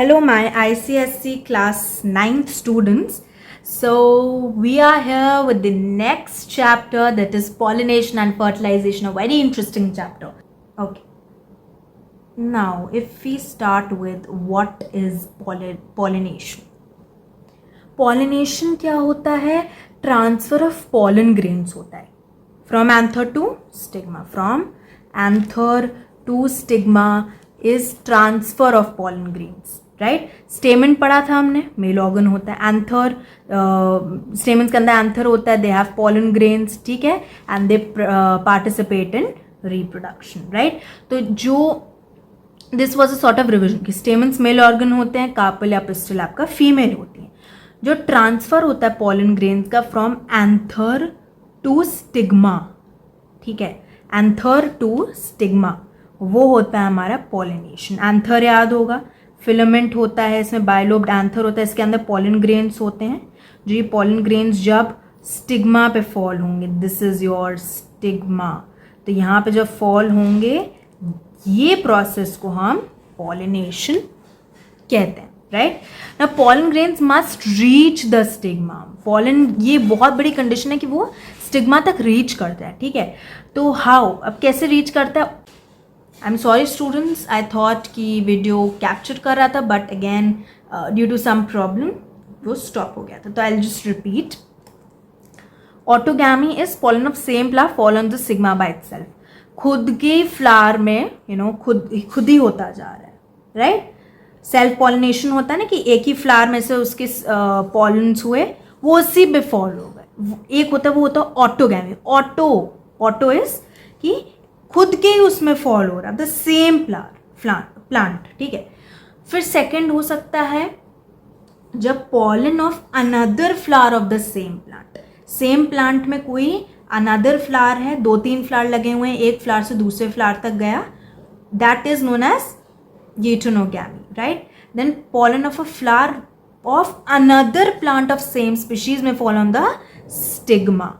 Hello, my ICSC class 9th students. So we are here with the next chapter, that is pollination and fertilization, a very interesting chapter. Okay. Now, if we start with what is pollination. Pollination क्या होता है? Transfer of pollen grains होता है. From anther to stigma. From anther to stigma is transfer of pollen grains. Right स्टेमन पढ़ा था हमने, mail organ होता है. एंथर स्टेमन के अंदर एंथर होता है, दे हैव पोलन ग्रेन्स, ठीक है, and they participate in reproduction. Right, तो जो this was a sort of revision कि स्टेमन्स मेल ऑर्गन होते हैं, कार्पल या पिस्टल आपका फीमेल होती है. जो ट्रांसफर होता है पोलन ग्रेन्स का फ्रॉम एंथर टू स्टिग्मा, ठीक है, एंथर टू स्टिग्मा, वो होता है हमारा पॉलिनेशन. एंथर याद होगा, फिलामेंट होता है, इसमें बायलोब्ड एंथर होता है, इसके अंदर पॉलन ग्रेन्स होते हैं. जो ये पॉलन ग्रेन्स जब स्टिग्मा पे फॉल होंगे, दिस इज योर स्टिग्मा, तो यहाँ पे जब फॉल होंगे, ये प्रोसेस को हम पॉलिनेशन कहते हैं. राइट, ना pollen grains must reach the stigma. Pollen, ये बहुत बड़ी कंडीशन है कि वो स्टिग्मा तक रीच करता है. ठीक है, तो हाउ, अब कैसे रीच करता है? I am sorry students, I thought कि वीडियो कैप्चर कर रहा था, but again due to some problem वो स्टॉप हो गया था. तो I will just repeat. Autogamy is pollen of same flower fall on the sigma by itself. खुद के फ्लावर में खुद ही होता जा रहा है. राइट, सेल्फ पॉलिनेशन होता है ना, कि एक ही फ्लावर में से उसके पॉलन्स हुए, वो उसी पे फॉल हो गए. एक होता है, वो होता है ऑटोगैमी. ऑटो इज कि खुद के ही उसमें फॉल हो रहा है, द सेम प्लांट. ठीक है, फिर सेकंड हो सकता है जब pollen of another flower of the same plant. Same plant में कोई अनदर फ्लावर है, 2-3 फ्लावर लगे हुए हैं, एक फ्लावर से दूसरे फ्लावर तक गया, that is known as geitonogamy. Right, then pollen of a flower of another plant of same species में फॉल ऑन द स्टिग्मा.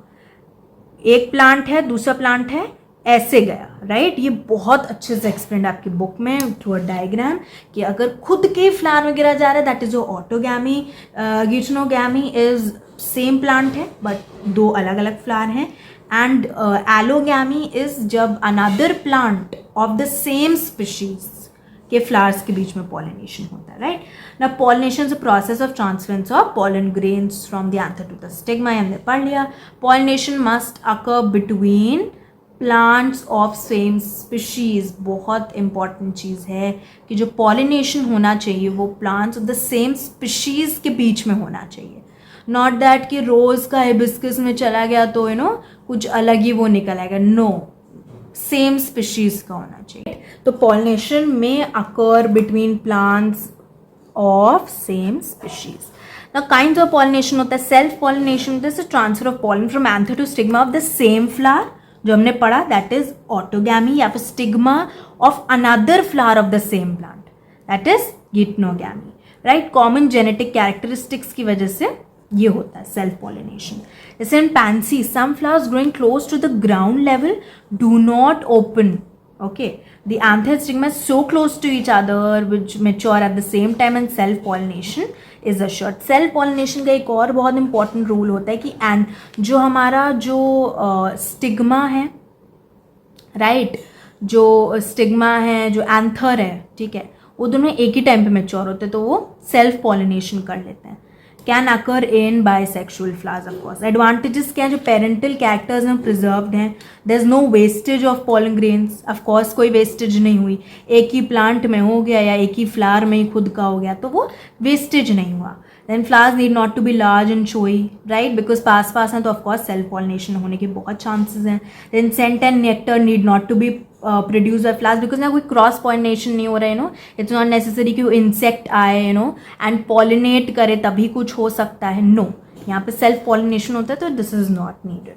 एक प्लांट है, दूसरा प्लांट है, ऐसे गया. राइट, ये बहुत अच्छे से एक्सप्लेन आपकी बुक में थ्रू अ डायग्राम कि अगर खुद के फ्लावर में गिरा जा रहा है, दैट इज जो autogamy. Geitonogamy is same plant है बट 2 अलग अलग फ्लावर हैं. एंड एलोगैमी इज जब another plant of the same species के फ्लावर्स के बीच में पॉलिनेशन होता है. राइट, ना pollination is a process of transference of pollen grains from the anther to the stigma. हमने पढ़ लिया. Pollination must occur between plants of same species. बहुत इंपॉर्टेंट चीज़ है कि जो पॉलिनेशन होना चाहिए वो plants of the same species के बीच में होना चाहिए. नॉट दैट कि रोज़ का हिबिस्कस में चला गया तो कुछ अलग ही वो निकल आएगा. नो, सेम स्पीशीज का होना चाहिए. तो पॉलिनेशन में occur between plants of same species. Now kinds of pollination होता है. Self pollination, this is transfer of pollen from anther to stigma of the same flower, जो हमने पढ़ा, दैट इज ऑटोगैमी, या फिर stigma of another flower of the same plant, that is geitonogamy. Right, common genetic characteristics की वजह से ये होता है सेल्फ पॉलिनेशन. जैसे इन pansy, some flowers growing close to the ground level do not open. Okay, the anther stigma is so close to each other which mature at the same time and self pollination is assured. Self pollination का एक और बहुत important rule होता है कि जो हमारा जो स्टिग्मा है, राइट, जो स्टिग्मा है, जो एंथर है, ठीक है, वो दोनों एक ही टाइम पे मेच्योर होते हैं, तो वो सेल्फ पॉलिनेशन कर लेते हैं. Can occur in bisexual flowers. Of course advantages क्या है? जो पेरेंटल कैरेक्टर्स हैं प्रिजर्व्ड हैं. There is no wastage of pollen grains. Of course कोई वेस्टेज नहीं हुई. एक ही प्लांट में हो गया या एक ही फ्लावर में ही खुद का हो गया, तो वो वेस्टेज नहीं हुआ. Then flowers need not to be large and showy. Right, because पास हैं तो ऑफकोर्स सेल्फ पॉलिनेशन होने के बहुत चांसेस हैं. Then scent and nectar need not to be produce by flowers because ना कोई क्रॉस पॉलिनेशन नहीं हो रहा है. इट्स नॉट नेसेसरी कि इंसेक्ट आए एंड पॉलिनेट करे तभी कुछ हो सकता है. नो, यहाँ पे सेल्फ पॉलिनेशन होता है, तो this is not needed.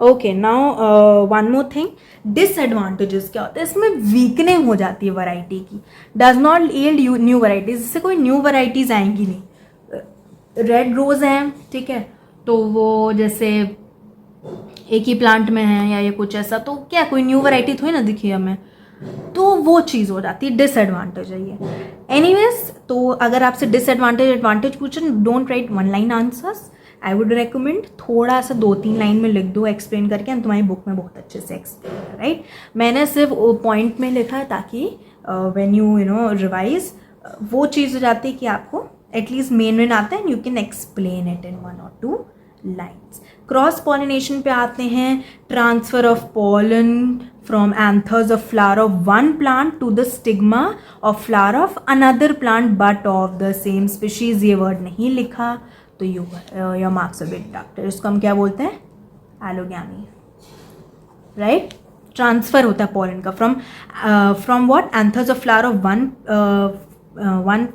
Okay, now one more thing, disadvantages क्या होता है? इसमें वीकनिंग हो जाती है वैरायटी की. Does not yield new varieties. इससे कोई न्यू वैरायटीज आएंगी नहीं. रेड रोज हैं, ठीक है, तो वो जैसे एक ही प्लांट में है या ये कुछ ऐसा, तो क्या कोई न्यू वैरायटी थोड़ी ना दिखी हमें. तो वो चीज़ हो जाती है, डिसएडवांटेज है ये। एनीवेज, तो अगर आपसे डिसएडवांटेज एडवांटेज पूछें, don't write one line answers, I would recommend थोड़ा सा 2-3 लाइन में लिख दो एक्सप्लेन करके, एंड तुम्हारी बुक में बहुत अच्छे से एक्सप्लेन है, राइट। मैंने सिर्फ पॉइंट में लिखा है ताकि व्हेन यू नो रिवाइज वो चीज़ हो जाती है कि आपको एटलीस्ट मेन आता है, you can explain it in 1 or 2 lines. Cross pollination पे आते हैं, transfer of pollen from anthers of flower of one plant to the stigma of flower of another plant but of the same species. ये word नहीं लिखा तो your marks are bit deducted. इसको हम क्या बोलते हैं? Allogamy, right. ट्रांसफर होता है पॉलन का from what? Anthers of flower of one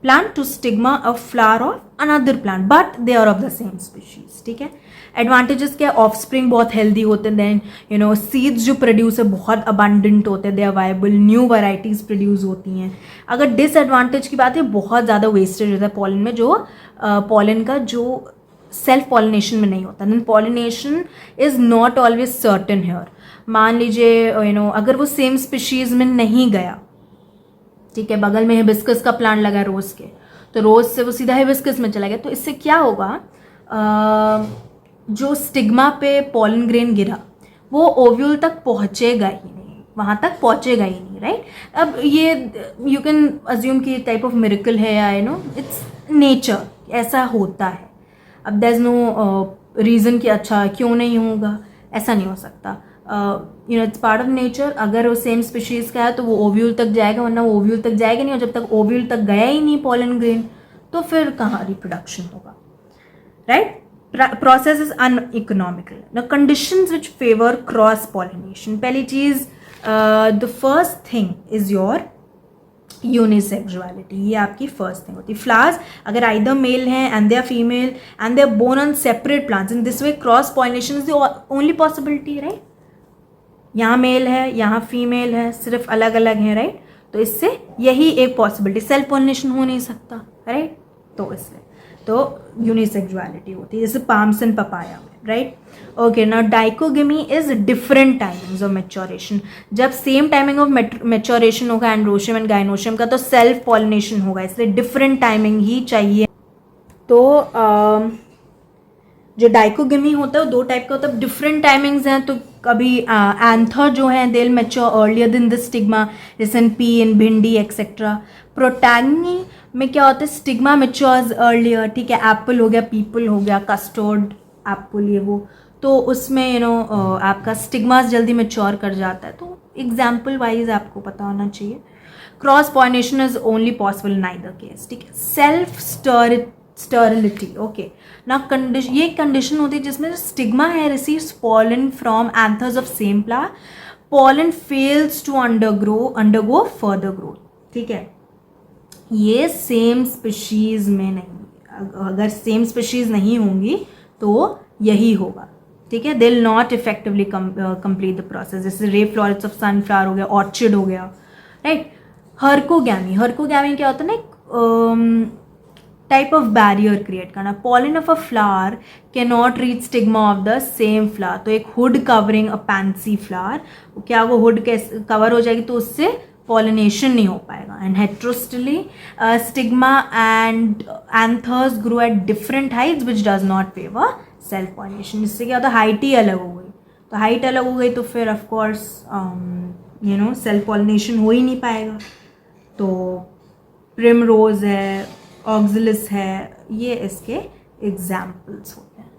plant to stigma of flower of another plant but they are of the same species, ठीक है। एडवांटेजेस क्या है? ऑफस्प्रिंग बहुत हेल्दी होते हैं, देन यू नो सीड्स जो प्रोड्यूस है बहुत अबंडेंट होते हैं, they are viable, new varieties produce होती हैं। अगर डिसएडवांटेज की बात है, बहुत ज़्यादा वेस्टेज होता है पॉलन में, जो पॉलन का जो सेल्फ पॉलिनेशन में नहीं होता। Then pollination is not always certain here. मान लीजिए यू नो अगर वो सेम स्पीशीज़ में नहीं गया, ठीक है, बगल में हिबिस्कस का प्लांट लगा है रोज के, तो रोज से वो सीधा हिबिस्कस में चला गया, तो इससे क्या होगा? जो स्टिग्मा पे पॉलन ग्रेन गिरा वो ओव्यूल तक पहुंचेगा ही नहीं, वहाँ तक पहुंचेगा ही नहीं, राइट। अब ये यू कैन अज्यूम कि टाइप ऑफ मिरेकल है या यू नो इट्स नेचर, ऐसा होता है। अब देयर इज नो रीज़न कि अच्छा क्यों नहीं होगा, ऐसा नहीं हो सकता। You know it's part of nature. अगर वो सेम स्पीशीज़ का है तो वो ओव्यूल तक जाएगा, वरना वो ओव्यूल तक जाएगा नहीं, और जब तक ओव्यूल तक गया ही नहीं पॉलन ग्रेन तो फिर कहाँ रिप्रोडक्शन होगा, right. Process is uneconomical. The conditions which favour cross pollination, पहली चीज़ the first thing is your unisexuality. ये आपकी फर्स्ट थिंग होती है। फ्लावर्स अगर आइदर मेल हैं and they are female and they are borne on separate plants, in this way cross pollination is the only possibility, right. यहाँ male है, यहाँ female है, सिर्फ अलग अलग हैं, राइट। तो इससे यही एक पॉसिबिलिटी, सेल्फ पॉलिनेशन हो नहीं सकता, राइट। तो इससे तो यूनिसेक्सुअलिटी होती है, जैसे पाम्स एंड पपाया में, right. Okay, now dichogamy is different timings of maturation. जब सेम टाइमिंग ऑफ मैच्योरेशन होगा एंड्रोशियम एंड गाइनोशियम का, तो सेल्फ पॉलिनेशन होगा, इसलिए डिफरेंट टाइमिंग ही चाहिए। तो जो डाइकोगेमी होता है वो 2 टाइप का होता है, डिफरेंट टाइमिंग्स हैं। तो कभी एंथर जो है they will mature earlier than the stigma, जैसे इन पी, इन भिंडी एक्सेट्रा। प्रोटैगनी में क्या होता है? स्टिग्मा मैच्योर्स अर्लियर, ठीक है। एप्पल हो गया, पीपल हो गया, कस्टर्ड एप्पल, ये वो, तो उसमें यू नो आपका स्टिग्मास जल्दी मैच्योर कर जाता है। तो एग्जाम्पल वाइज आपको पता होना चाहिए। Cross pollination is only possible in either case, ठीक है। सेल्फ स्टरिलिटी, ओके ना, ये कंडीशन होती है जिसमें स्टिग्मा है receives pollen from anthers of same plant, pollen fails to undergo further growth, ठीक है। ये सेम स्पीशीज में नहीं, अगर सेम स्पीशीज नहीं होंगी तो यही होगा, ठीक है। They will not effectively complete the process, जैसे रे फ्लोरेट्स ऑफ सनफ्लावर हो गया, ऑर्चिड हो गया, राइट। हर्कोगैमी क्या होता है ना, टाइप ऑफ बैरियर क्रिएट करना। Pollen of a flower can not reach stigma of the same flower, तो एक hood covering a pansy flower, क्या वो हुड कवर हो जाएगी तो उससे पॉलिनेशन नहीं हो पाएगा। And heterostyly stigma and anthers grow at different heights which does not favour self pollination. इससे क्या होता है? हाइट ही अलग हो गई, तो हाइट अलग हो गई तो फिर of course you know self pollination हो ही नहीं पाएगा। तो प्रिमरोज है, ऑक्सिलिस है, ये इसके एग्जाम्पल्स होते हैं।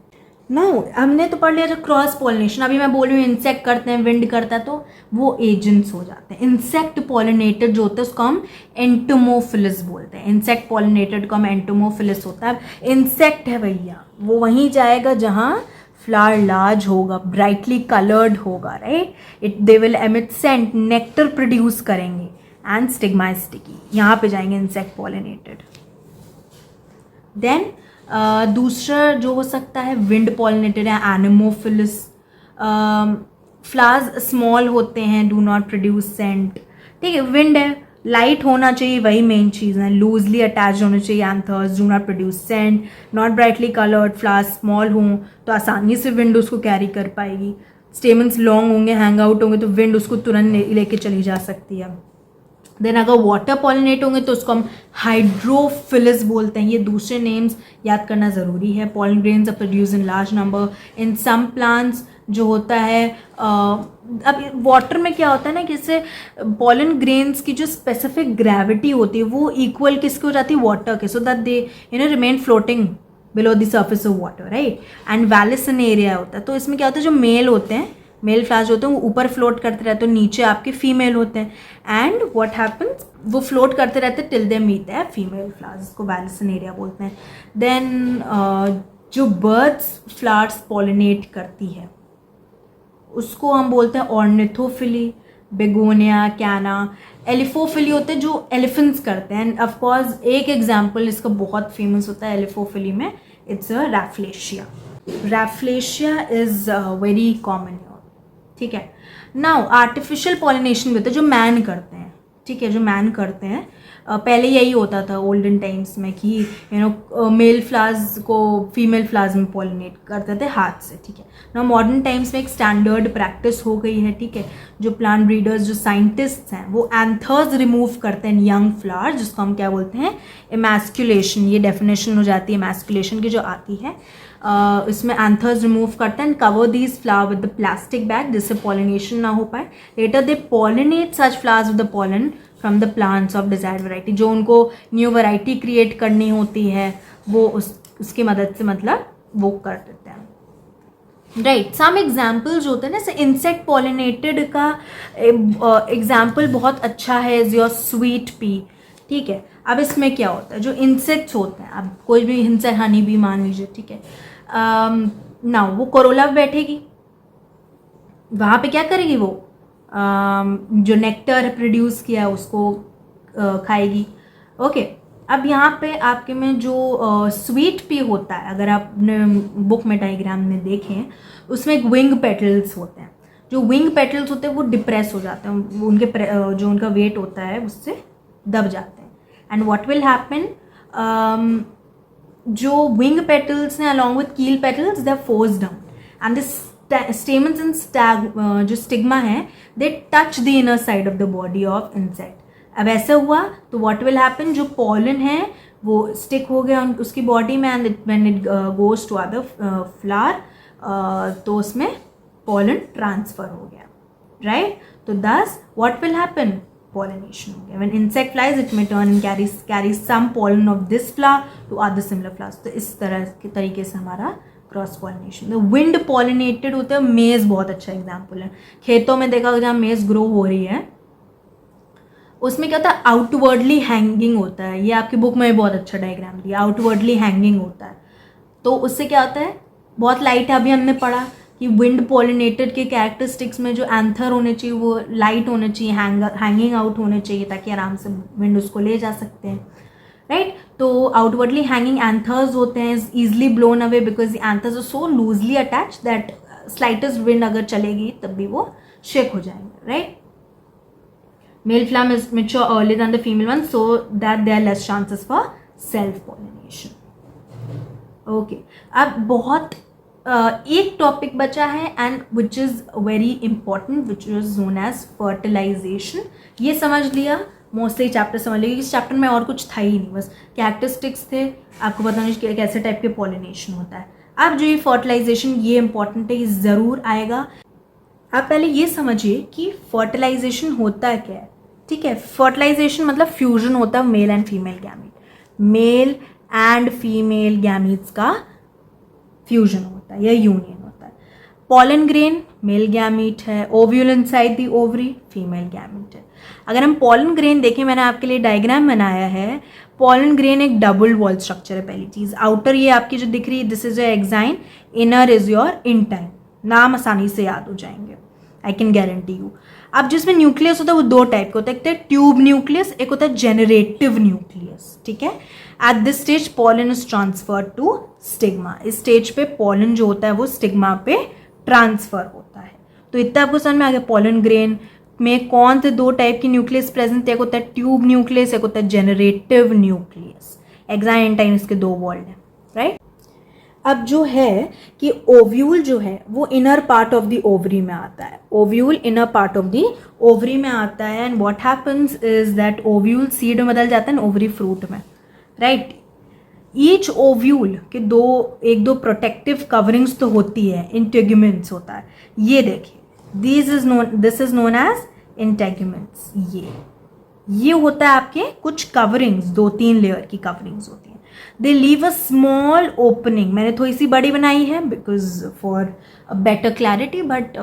नाउ हमने तो पढ़ लिया जो क्रॉस पॉलिनेशन, अभी मैं बोल रही हूँ इंसेक्ट करते हैं, विंड करता है, तो वो एजेंट्स हो जाते हैं। इंसेक्ट पॉलिनेटेड जो होता है उसको हम एंटोमोफिलिस बोलते हैं। इंसेक्ट पॉलिनेटेड को हम एंटोमोफिलिस होता है। इंसेक्ट है भैया, वो वहीं जाएगा जहाँ फ्लावर लार्ज होगा, ब्राइटली कलर्ड होगा, right. They will emit scent, nectar produce करेंगे एंड स्टिग्मा इज स्टिकी, यहाँ पे जाएंगे इंसेक्ट पॉलिनेटेड। देन दूसरा जो हो सकता है विंड पॉलिनेटेड है, एनिमोफिलिस। फ्लावर्स स्मॉल होते हैं, डू नॉट प्रोड्यूस सेंट, ठीक है। विंड है, लाइट होना चाहिए, वही मेन चीज़ है। लूजली अटैच होना चाहिए anthers, do not produce scent, not brightly coloured, flowers small हों तो आसानी से विंड उसको कैरी कर पाएगी। स्टेमन्स लॉन्ग होंगे, हैंग आउट होंगे, तो विंड उसको तुरंत लेके चली जा सकती है। देन अगर वाटर पॉलिनेट होंगे तो उसको हम हाइड्रोफिलिस बोलते हैं। ये दूसरे नेम्स याद करना ज़रूरी है। Pollen grains are produce in large number in some plants. जो होता है अब वाटर में क्या होता है ना कि इससे पॉलन ग्रेन्स की जो स्पेसिफिक ग्रेविटी होती है वो इक्वल किसकी हो जाती है, वाटर के, so that they remain floating below the surface of water, right. And Vallisneria area होता है, तो इसमें क्या होता है, जो मेल होते हैं, मेल फ्लावर्स होते हैं वो ऊपर फ्लोट करते रहते हैं, नीचे आपके फीमेल होते हैं। एंड व्हाट हैपन्स, वो फ्लोट करते रहते हैं टिल दे मीट है फीमेल फ्लावर्स, इसको वैलिसन एरिया बोलते हैं। देन जो बर्ड्स फ्लावर्स पॉलिनेट करती है उसको हम बोलते हैं ऑर्निथोफिली, बेगोनिया, कैना। एलिफोफिली होते हैं जो एलिफेंट्स करते हैं। एंड ऑफकोर्स एक एग्जाम्पल इसका बहुत फेमस होता है एलिफोफिली में, it's a Rafflesia. Rafflesia is very common, ठीक है। नाउ आर्टिफिशियल पॉलिनेशन भी होता है जो मैन करते हैं, ठीक है, जो मैन करते हैं। पहले यही होता था ओल्डन टाइम्स में कि मेल फ्लावर्स को फीमेल फ्लावर्स में पॉलिनेट करते थे हाथ से, ठीक है। ना मॉडर्न टाइम्स में एक स्टैंडर्ड प्रैक्टिस हो गई है, ठीक है। जो प्लांट ब्रीडर्स, जो साइंटिस्ट्स हैं, वो एंथर्स रिमूव करते हैं यंग फ्लावर, जिसको हम क्या बोलते हैं, एमैस्कुलेशन। ये डेफिनेशन हो जाती है एमैस्कुलेशन की जो आती है। इसमें एंथर्स रिमूव करते हैं, cover these flower with the plastic bag जिससे पॉलिनेशन ना हो पाए। Later they pollinate such flowers with the pollen from the plants of desired variety. जो उनको न्यू वैरायटी क्रिएट करनी होती है वो उसकी मदद से मतलब वो कर देते हैं, राइट। सम एग्जाम्पल्स होते हैं ना, जैसे इंसेक्ट पॉलिनेटेड का एग्जाम्पल बहुत अच्छा है, इज योर स्वीट पी, ठीक है। अब इसमें क्या होता है, जो इंसेक्ट्स होते हैं, अब कोई भी इंसेक्ट, हनी भी मान लीजिए, ठीक है, ना वो कोरोला पे बैठेगी, वहाँ पे क्या करेगी वो, जो नेक्टर प्रोड्यूस किया है उसको खाएगी, ओके। अब यहाँ पे आपके में जो स्वीट पी होता है, अगर आपने बुक में डायग्राम में देखें, उसमें एक विंग पेटल्स होते हैं। जो विंग पेटल्स होते हैं वो डिप्रेस हो जाते हैं, वो उनके जो उनका वेट होता है उससे दब जाते हैं। एंड व्हाट विल हैपन, जो विंग पेटल्स हैं along with keel petals they are forced down and the stamens and जो स्टिग्मा है they touch the inner side of the body of insect. अब ऐसा हुआ तो व्हाट विल हैपन, जो pollen है वो स्टिक हो गया उसकी बॉडी में, and when it goes to other flower तो उसमें पॉलन ट्रांसफर हो गया, राइट। तो दस व्हाट विल हैपन, pollination हो गया। When insect flies, it may turn and carry some pollen of this flower to other similar flowers। तो इस तरह के तरीके से हमारा क्रॉस पॉलिनेशन। तो विंड पॉलिनेटेड होते हैं, मेज बहुत अच्छा एग्जाम्पल है। खेतों में देखा जहाँ मेज ग्रो हो रही है उसमें क्या होता है, आउटवर्डली हैंगिंग होता है। ये आपकी बुक में बहुत अच्छा डायग्राम दिया, आउटवर्डली हैंगिंग होता है। तो उससे क्या होता है, बहुत लाइट है, अभी हमने पढ़ा कि विंड पॉलिनेटेड के कैरेक्टरिस्टिक्स में जो एंथर होने चाहिए वो लाइट होने चाहिए, हैंगिंग आउट होने चाहिए, ताकि आराम से विंड उसको ले जा सकते हैं, राइट। तो आउटवर्डली हैंगिंग एंथर्स होते हैं, easily blown away because the anthers are so loosely attach that slightest wind अगर चलेगी तब भी वो शेक हो जाएंगे, right. Male flower is mature earlier than the female one so that there are less chances for self pollination, okay। अब बहुत एक टॉपिक बचा है and which is very important, which is known as fertilization. ये समझ लिया, mostly chapter समझ लिया। इस चैप्टर में और कुछ था ही नहीं, बस कैरेक्टरिस्टिक्स थे, आपको पता नहीं कैसे टाइप के पॉलिनेशन होता है। अब जो ये फर्टिलाइजेशन, ये इंपॉर्टेंट है, ये ज़रूर आएगा। आप पहले ये समझिए कि फर्टिलाइजेशन होता क्या है, ठीक है। फर्टिलाइजेशन मतलब फ्यूजन होता है male and female gamete, male and female gametes का फ्यूजन होता है या यूनियन होता है। पॉलन ग्रेन मेल गैमीट है, ovule inside the ovary female gamete है। अगर हम पॉलन ग्रेन देखें, मैंने आपके लिए डायग्राम बनाया है। पॉलन ग्रेन एक डबल वॉल स्ट्रक्चर है। पहली चीज़, आउटर ये आपकी जो दिख रही है this is your exine, inner is your intine. नाम आसानी से याद हो जाएंगे, आई कैन गारंटी यू। अब जिसमें न्यूक्लियस होता है वो दो टाइप का होता है, एक होता है ट्यूब न्यूक्लियस, एक होता है जेनरेटिव न्यूक्लियस, ठीक है। At this stage pollen is transfer to stigma. इस स्टेज पे पॉलन जो होता है वो स्टिग्मा पे ट्रांसफर होता है। तो इतना आपको समझ में आ गया पॉलन ग्रेन में कौन से दो टाइप की न्यूक्लियस प्रेजेंट है, एक होता है ट्यूब न्यूक्लियस, एक होता है जेनरेटिव न्यूक्लियस। एक्साइन एंटाइन इसके दो वॉल्ड है, राइट। अब जो है कि ओव्यूल जो है वो inner part of the ovary में आता है, ovule inner part of the ovary में आता है, and what happens is that ovule seed में बदल जाता है ओवरी फ्रूट में, राइट। ईच ओव्यूल के एक दो प्रोटेक्टिव कवरिंग्स तो होती है, इंटेगुमेंट्स होता है, ये देखिए this is known as integuments. ये होता है आपके कुछ कवरिंग्स, 2-3 लेयर की कवरिंग्स होती हैं। They leave a small opening, मैंने थोड़ी सी बड़ी बनाई है because for better clarity, but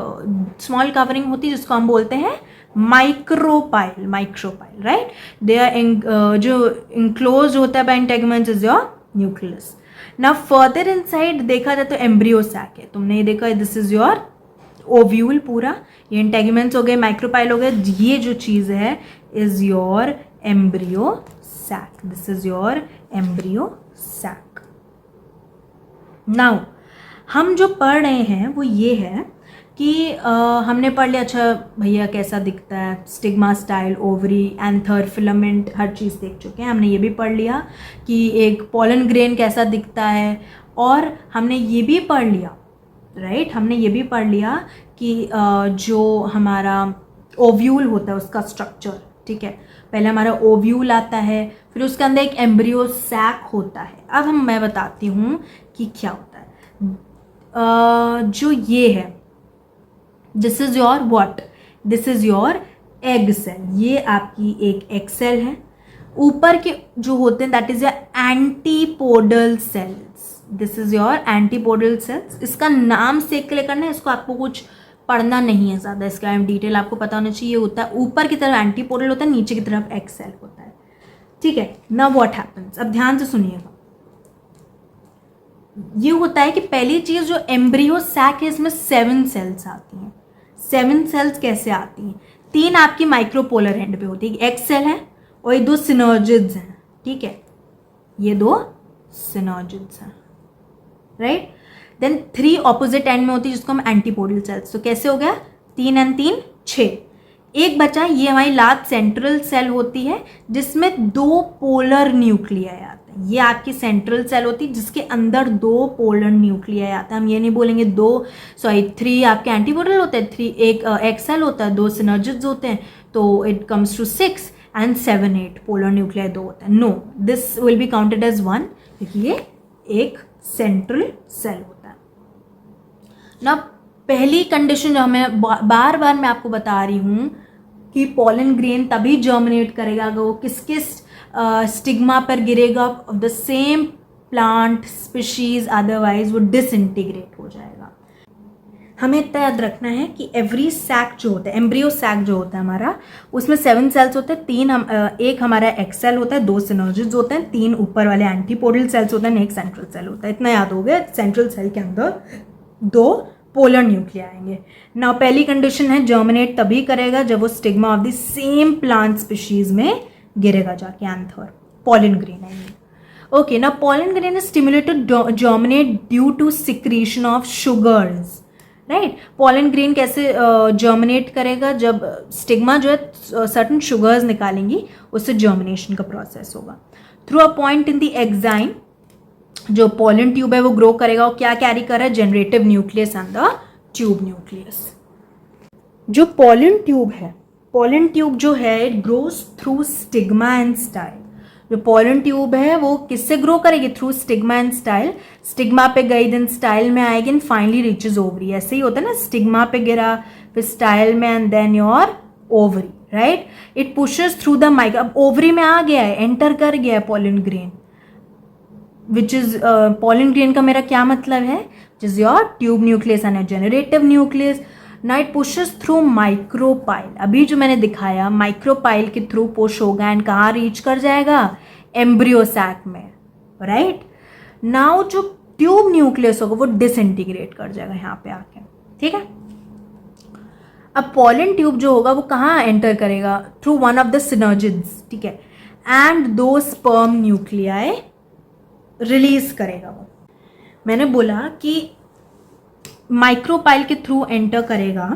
small covering होती है जिसको हम बोलते हैं माइक्रोपाइल, राइट। दे आर जो इंक्लोज होता है by integuments is your nucleus. Now further inside देखा जाए तो एम्ब्रियो सैक है, तुमने ये देखा, दिस इज योर ओव्यूल पूरा, ये इंटेगुमेंट्स हो गए, माइक्रोपाइल हो गए, ये जो चीज़ है is your embryo sac, this is your embryo sac. Now हम जो पढ़ रहे हैं वो ये है कि हमने पढ़ लिया, अच्छा भैया कैसा दिखता है, stigma style, ovary, anther, filament, हर चीज़ देख चुके हैं। हमने ये भी पढ़ लिया कि एक पोलन ग्रेन कैसा दिखता है, और हमने ये भी पढ़ लिया, राइट, हमने ये भी पढ़ लिया कि जो हमारा ओव्यूल होता है उसका स्ट्रक्चर, ठीक है। पहले हमारा ओव्यूल आता है, फिर उसके अंदर एक एम्ब्रियो सैक होता है। अब मैं बताती हूँ कि क्या होता है। जो ये है, this is your what, this is your egg cell, ये आपकी एक एग सेल है। ऊपर के जो होते हैं that is your antipodal cells, this is your antipodal cells. इसका नाम से क्लियर करना है, इसको आपको कुछ पढ़ना नहीं है ज़्यादा, इसका डिटेल आपको पता होना चाहिए। होता है ऊपर की तरफ एंटीपोडल होता है, नीचे की तरफ एग सेल होता है, ठीक है। नाउ व्हाट हैपेंस, अब ध्यान से सुनिएगा। ये होता है कि पहली चीज जो एम्ब्रियो सैक है इसमें 7 सेल्स आती हैं। 7 सेल्स कैसे आती हैं? 3 आपकी माइक्रोपोलर एंड पे होती है, एक सेल है और ये 2 सिनर्जिड्स हैं, ठीक है, ये 2 सिनर्जिड्स हैं, राइट। देन 3 ऑपोजिट एंड में होती है जिसको हम एंटीपोडल सेल्स। तो कैसे हो गया, 3 और 3 6, एक बचा, ये हमारी लास्ट सेंट्रल सेल होती है जिसमें 2 पोलर न्यूक्लियाई आते हैं। ये आपकी सेंट्रल सेल होती है जिसके अंदर 2 पोलर न्यूक्लियाई आता है। हम ये नहीं बोलेंगे 3 आपके एंटीपोडल होते हैं, 3 एक एक सेल होता है, 2 सिनर्जिड्स होते हैं, तो it comes to 6 and 7 8 polar nuclei 2 होता है। No, this will be counted as 1 क्योंकि ये एक सेंट्रल सेल होता है ना। पहली कंडीशन जो हमें बार बार मैं आपको बता रही हूँ कि पॉलन ग्रेन तभी जर्मिनेट करेगा अगर वो किस किस स्टिग्मा पर गिरेगा of the same plant species, otherwise वो डिसइंटीग्रेट हो जाएगा। हमें इतना याद रखना है कि एवरी सैक जो होता है, एम्ब्रियो सैक जो होता है हमारा, उसमें 7 सेल्स होते हैं, एक हमारा एग सेल होता है, 2 सिनर्जिड्स होते हैं, 3 ऊपर वाले एंटीपोडल सेल्स होते हैं, एक सेंट्रल सेल होता है। इतना याद हो गया, सेंट्रल सेल के अंदर 2 पोलर न्यूक्लिया आएंगे। नाउ पहली कंडीशन है जर्मिनेट तभी करेगा जब वो stigma of the same plant species में गिरेगा जाके, anther, pollen grain I mean. Okay, now pollen grain is stimulated to germinate due to secretion of sugars, right. Pollen grain कैसे जर्मिनेट करेगा, जब स्टिग्मा जो है सर्टन शुगर्स निकालेंगी, उससे germination का प्रोसेस होगा। Through a point in the enzyme जो pollen tube है वो ग्रो करेगा, और क्या कैरी कर रहा है, generative nucleus and the tube nucleus. जो पॉलन ट्यूब है, पॉलन ट्यूब जो है it grows through stigma and style. जो पॉलन ट्यूब है वो किससे ग्रो करेगी, through stigma and style. Stigma पे गई, देन स्टाइल में आएगी एंड फाइनली रीचेज ओवरी। ऐसे ही होता है ना, स्टिग्मा पे गिरा, फिर स्टाइल में and then your ovary, right. It pushes through the micro, अब ओवरी में आ गया है, एंटर कर गया है pollen grain, which is pollen grain का मेरा क्या मतलब है, which is your tube nucleus and generative nucleus. Now it pushes through micropyle, अभी जो मैंने दिखाया माइक्रोपाइल के थ्रू पुश होगा एंड कहाँ रीच कर जाएगा, एम्ब्रियो सैक में, राइट। नाउ जो ट्यूब न्यूक्लियस होगा वो डिसइंटीग्रेट कर जाएगा यहाँ पे आके, ठीक है। अब पॉलन ट्यूब जो होगा वो कहाँ एंटर करेगा, through one of the synergids, ठीक है, एंड 2 स्पर्म न्यूक्लियाई रिलीज करेगा वो। मैंने बोला कि माइक्रोपाइल के थ्रू एंटर करेगा,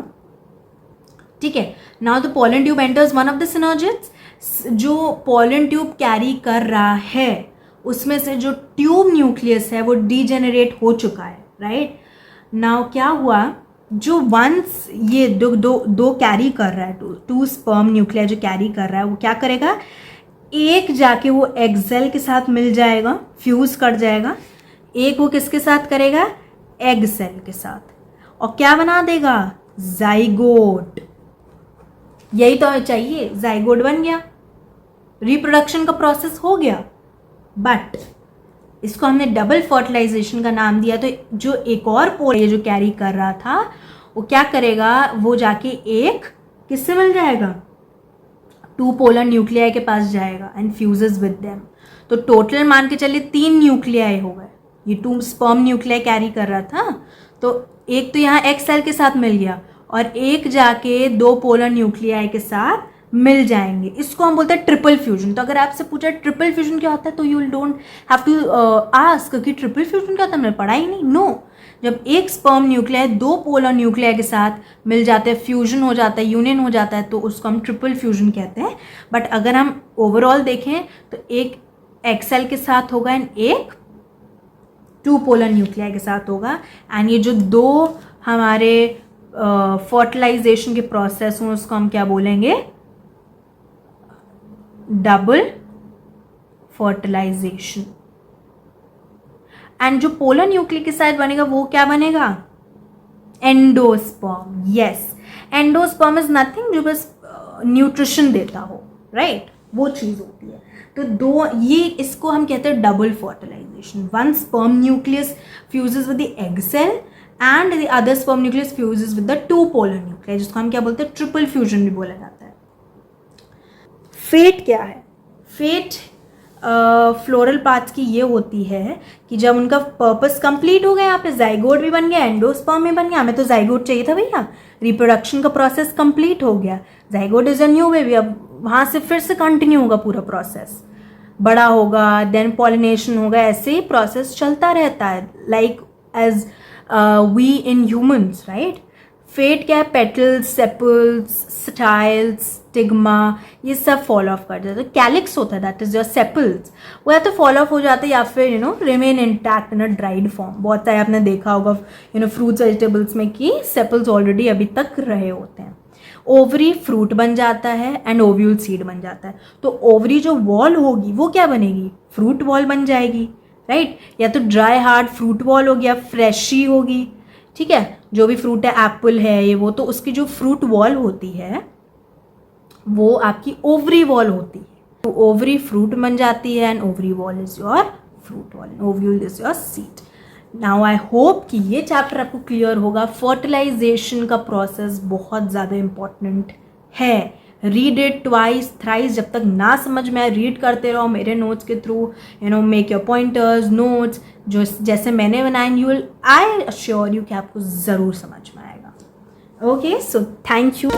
ठीक है। Now the pollen tube enters one of the synergids. जो पॉलन ट्यूब कैरी कर रहा है उसमें से जो ट्यूब न्यूक्लियस है वो डीजेनरेट हो चुका है, राइट। नाउ क्या हुआ, जो वंस ये दो कैरी कर रहा है, टू स्पर्म न्यूक्लिया जो कैरी कर रहा है, वो क्या करेगा, एक जाके वो एग सेल के साथ मिल जाएगा, फ्यूज कर जाएगा, एक वो किसके साथ करेगा, एग सेल के साथ, और क्या बना देगा, जाइगोट। यही तो चाहिए, जाइगोट बन गया, रिप्रोडक्शन का प्रोसेस हो गया। बट इसको हमने डबल फर्टिलाइजेशन का नाम दिया, तो जो एक और पोल ये जो कैरी कर रहा था वो क्या करेगा, वो जाके एक किससे मिल जाएगा, टू पोलर न्यूक्लियाई के पास जाएगा एंड फ्यूजेस विद देम। तो टोटल मान के चलिए 3 न्यूक्लियाई हो गए, ये 2 स्पर्म न्यूक्लियाई कैरी कर रहा था, तो एक तो यहाँ एग सेल के साथ मिल गया और एक जाके 2 पोलर न्यूक्लियाई के साथ मिल जाएंगे। इसको हम बोलते हैं ट्रिपल फ्यूजन। तो अगर आपसे पूछा ट्रिपल फ्यूजन क्या होता है, तो you don't have to ask कि ट्रिपल फ्यूजन क्या होता है, हमने पढ़ा ही नहीं। नो, जब एक स्पर्म न्यूक्लियाई 2 पोलर न्यूक्लियाई के साथ मिल जाते हैं, फ्यूजन हो जाता है, यूनियन हो जाता है, तो उसको हम ट्रिपल फ्यूजन कहते हैं। बट अगर हम ओवरऑल देखें तो एक एग सेल के साथ होगा एंड एक 2 पोलर न्यूक्लियाई के साथ होगा। एंड ये जो 2 हमारे फर्टिलाइजेशन के प्रोसेस हों उसको हम क्या बोलेंगे, डबल फर्टिलाइजेशन। एंड जो पोलर न्यूक्लियस के साथ बनेगा वो क्या बनेगा, endosperm. Yes, endosperm is nothing जो बस न्यूट्रिशन देता हो, राइट, वो चीज होती है। तो 2 ये इसको हम कहते हैं double fertilization. One sperm nucleus fuses with the egg cell and the other sperm nucleus fuses with the 2 polar nucleus, जिसको हम क्या बोलते हैं, ट्रिपल फ्यूजन भी बोला जाता है। फेट क्या है, फेट फ्लोरल पार्ट्स की ये होती है कि जब उनका पर्पस कंप्लीट हो गया, यहाँ पे जाइगोट भी बन गया, एंडोस्पर्म भी बन गया, हमें तो जाइगोट चाहिए था भैया, रिप्रोडक्शन का प्रोसेस कंप्लीट हो गया, zygote is a new baby, अब वहाँ से फिर से कंटिन्यू होगा पूरा प्रोसेस, बड़ा होगा, देन पॉलिनेशन होगा, ऐसे ही प्रोसेस चलता रहता है, like as we in humans, right. Fate क्या है, पेटल्स, सेपल्स, स्टाइल्स, स्टिग्मा, ये सब फॉल ऑफ कर जाता है। कैलिक्स होता है, दैट इज योर सेपल्स, वो या तो फॉल ऑफ हो जाता है या फिर रिमेन इंटैक्ट इन अ ड्राइड फॉर्म। बहुत सारे आपने देखा होगा फ्रूट्स वेजिटेबल्स में कि सेपल्स ऑलरेडी अभी तक रहे होते हैं। ओवरी फ्रूट बन जाता है एंड ओव्यूल सीड बन जाता है। तो ओवरी जो वॉल होगी वो क्या बनेगी, फ्रूट वॉल बन जाएगी, राइट। या तो ड्राई हार्ड फ्रूट वॉल हो गया, फ्रेशी होगी, ठीक है, जो भी फ्रूट है, एप्पल है ये वो, तो उसकी जो फ्रूट वॉल होती है वो आपकी ओवरी वॉल होती है। तो ओवरी फ्रूट बन जाती है and ovary wall is your fruit wall, ovule is your seed. Now I hope कि ये चैप्टर आपको क्लियर होगा। फर्टिलाइजेशन का प्रोसेस बहुत ज़्यादा इम्पॉर्टेंट है। रीड इट ट्वाइस थ्राइस, जब तक ना समझ में आए रीड करते रहो मेरे नोट्स के through, make your pointers notes जो जैसे मैंने बनाए, you will, I assure you कि आपको ज़रूर समझ में आएगा। Okay, so thank you.